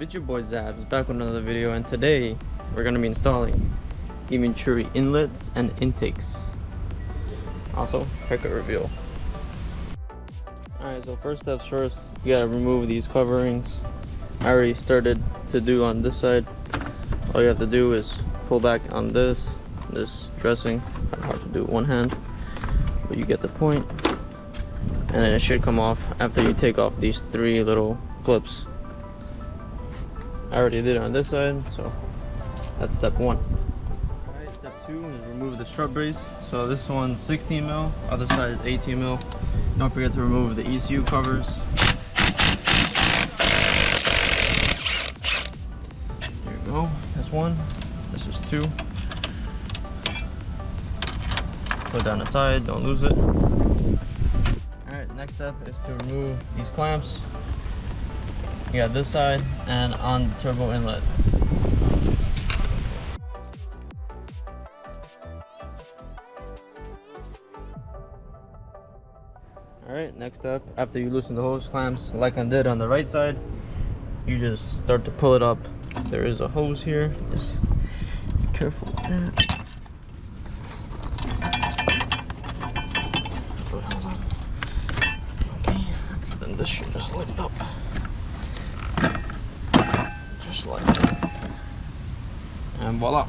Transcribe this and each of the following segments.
It's your boy Zabs back with another video, and today we're going to be installing Eventuri inlets and intakes. Also, haircut reveal. Alright, so first steps first, you gotta remove these coverings. I already started to do on this side. All you have to do is pull back on this dressing. Kind of hard to do with one hand, but you get the point. And then it should come off after you take off these three little clips. I already did it on this side, so that's step one. Alright, step two is remove the strut brace. So this one's 16 mil, other side is 18 mil. Don't forget to remove the ECU covers. There you go, that's one. This is two. Put it down the side, don't lose it. Alright, next step is to remove these clamps. You got this side and on the turbo inlet. Alright, next up, after you loosen the hose clamps, like I did on the right side, you just start to pull it up. There is a hose here, just be careful with that. Oh, hold on. Okay, then this should just lift up. Just like that. And voila.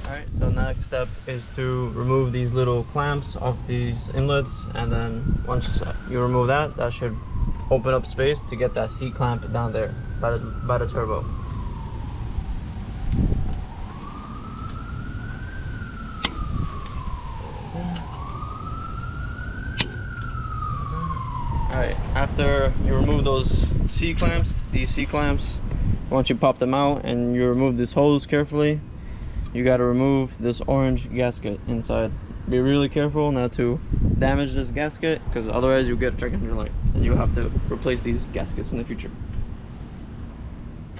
Alright, so next step is to remove these little clamps off these inlets, and then once you remove that, that should open up space to get that C clamp down there by the turbo. Alright, after you remove those C clamps, once you pop them out and you remove this hose carefully, you got to remove this orange gasket inside. Be really careful not to damage this gasket, because otherwise you'll get check engine light and you'll have to replace these gaskets in the future.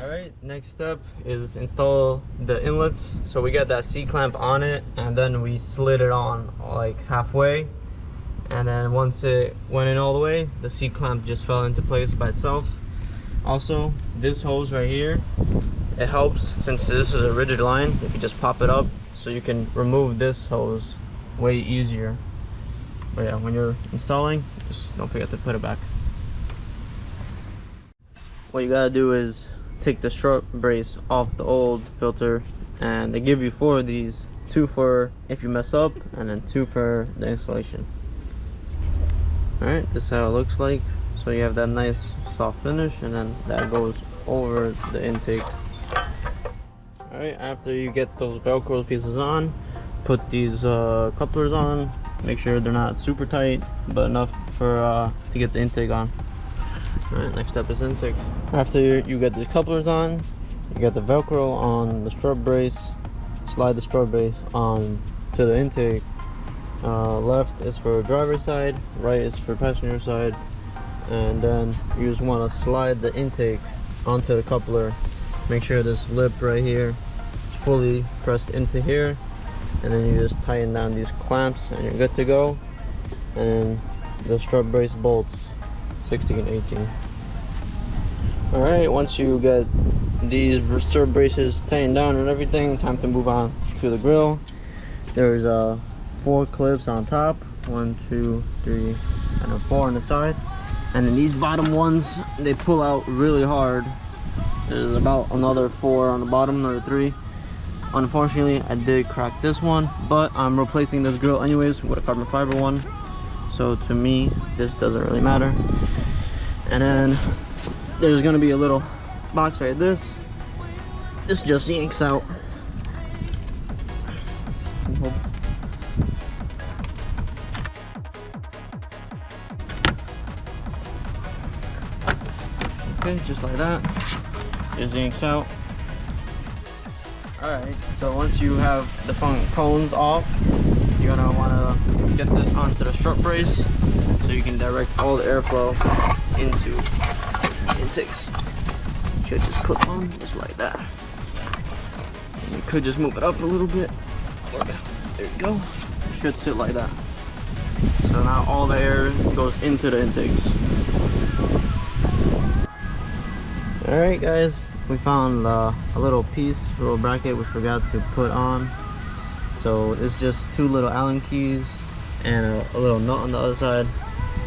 Alright, next step is install the inlets. So we got that C clamp on it, and then we slid it on like halfway. And then once it went in all the way, the C clamp just fell into place by itself. Also, this hose right here, it helps since this is a rigid line if you just pop it up, so you can remove this hose way easier. But yeah, when you're installing, just don't forget to put it back. What you gotta do is take the strut brace off the old filter, and they give you 4 of these, 2 for if you mess up and then 2 for the installation. Alright, this is how it looks like. So you have that nice soft finish, and then that goes over the intake. Alright, after you get those Velcro pieces on, put these couplers on. Make sure they're not super tight, but enough for to get the intake on. Alright, next step is intake. After you get the couplers on, you get the Velcro on the strut brace. Slide the strut brace on to the intake. Left is for driver's side, right is for passenger side, and then you just want to slide the intake onto the coupler. Make sure this lip right here is fully pressed into here, and then you just tighten down these clamps and you're good to go. And the strut brace bolts 16 and 18. Alright, once you get these strut braces tightened down and everything, time to move on to the grill. There's 4 clips on top, 1, 2, 3, and 4 on the side, and then these bottom ones, they pull out really hard. There's about another 4 on the bottom, another 3. Unfortunately, I did crack this one, but I'm replacing this grill anyways with a carbon fiber one, so to me this doesn't really matter. And then there's gonna be a little box right this just yanks out. Okay, just like that, just yanks out. Alright, so once you have the front cones off, you're gonna wanna get this onto the strut brace so you can direct all the airflow into the intakes. Should just clip on just like that. And you could just move it up a little bit. There you go. It should sit like that. So now all the air goes into the intakes. Alright guys, we found a little piece, a little bracket we forgot to put on. So it's just two little Allen keys and a little nut on the other side.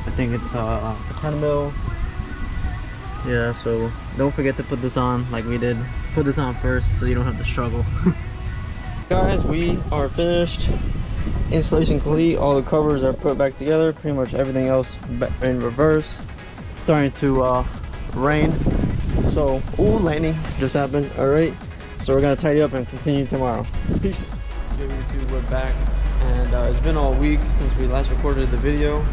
I think it's a 10 mil. Yeah, so don't forget to put this on like we did. Put this on first so you don't have to struggle. Guys, we are finished. Installation complete. All the covers are put back together. Pretty much everything else in reverse. Starting to rain. So, ooh, lightning just happened. All right, so we're gonna tidy up and continue tomorrow. Peace. Yo, YouTube, we're back, and it's been all week since we last recorded the video.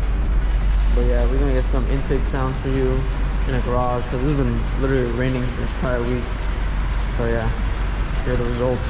But yeah, we're gonna get some intake sounds for you in a garage because it's been literally raining this entire week. So yeah, here are the results.